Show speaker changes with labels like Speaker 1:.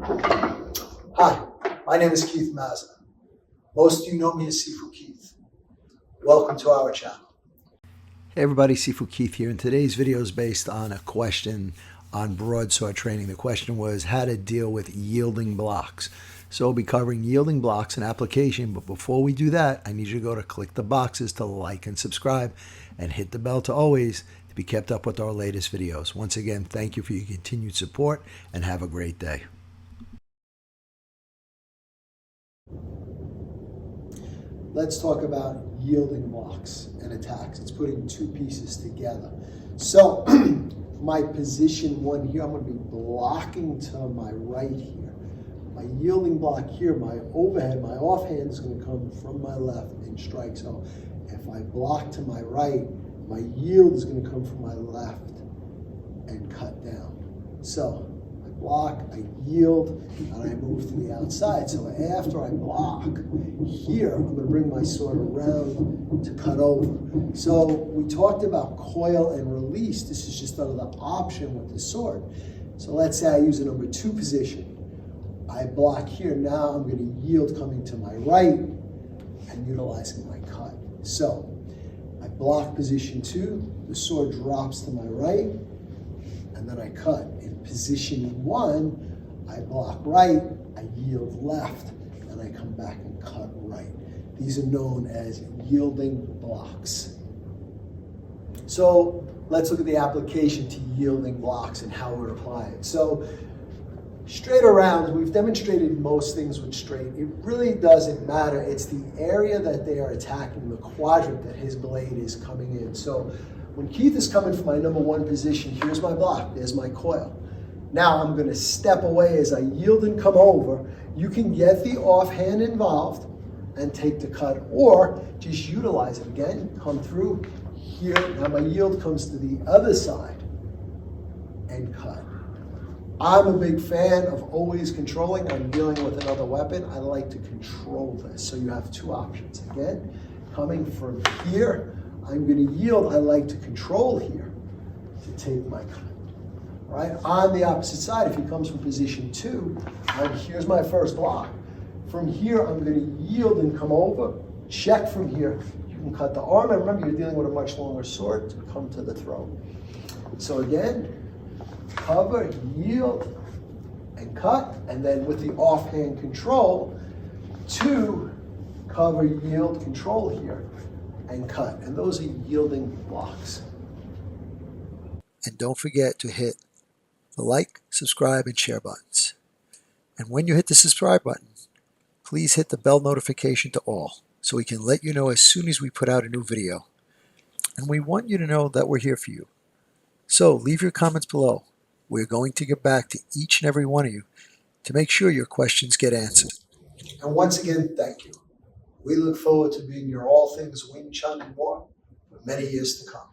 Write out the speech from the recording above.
Speaker 1: Hi, my name is Keith Mazza. Most of you know me as Sifu Keith. Welcome to our channel.
Speaker 2: Hey everybody, Sifu Keith here, and today's video is based on a question on broadsword training. The question was how to deal with yielding blocks. So we'll be covering yielding blocks and application, but before we do that, I need you to go to click the boxes to like and subscribe and hit the bell to always to be kept up with our latest videos. Once again, thank you for your continued support and have a great day.
Speaker 1: Let's talk about yielding blocks and attacks. It's putting two pieces together. So my position one here, I'm going to be blocking to my right here. My yielding block here, my overhead, my offhand is going to come from my left and strike. So if I block to my right, my yield is going to come from my left and cut down. So I block, I yield, and I move to the outside. So after I block here, I'm going to bring my sword around to cut over. So we talked about coil and release. This is just another option with the sword. So let's say I use a number 2 position. I block here. Now I'm going to yield coming to my right and utilizing my cut. So I block position 2, the sword drops to my right, and then I cut. In position 1, I block right, I yield left, and I come back and cut right. These are known as yielding blocks. So let's look at the application to yielding blocks and how we apply it. So straight around, we've demonstrated most things with straight. It really doesn't matter. It's the area that they are attacking, the quadrant that his blade is coming in. So when Keith is coming from my number 1 position, here's my block, there's my coil. Now I'm going to step away as I yield and come over. You can get the offhand involved and take the cut, or just utilize it again, come through here. Now my yield comes to the other side and cut. I'm a big fan of always controlling. I'm dealing with another weapon. I like to control this. So you have 2 options. Again, coming from here, I'm going to yield. I like to control here to take my cut. All right. On the opposite side, if he comes from position 2, here's my first block. From here, I'm going to yield and come over. Check from here. You can cut the arm. And remember, you're dealing with a much longer sword to come to the throat. So again, cover, yield, and cut, and then with the offhand control, 2, cover, yield, control here, and cut. And those are yielding blocks.
Speaker 2: And don't forget to hit the like, subscribe, and share buttons. And when you hit the subscribe button, please hit the bell notification to all so we can let you know as soon as we put out a new video. And we want you to know that we're here for you. So leave your comments below. We're going to get back to each and every one of you to make sure your questions get answered.
Speaker 1: And once again, thank you. We look forward to being your all things Wing Chun and more for many years to come.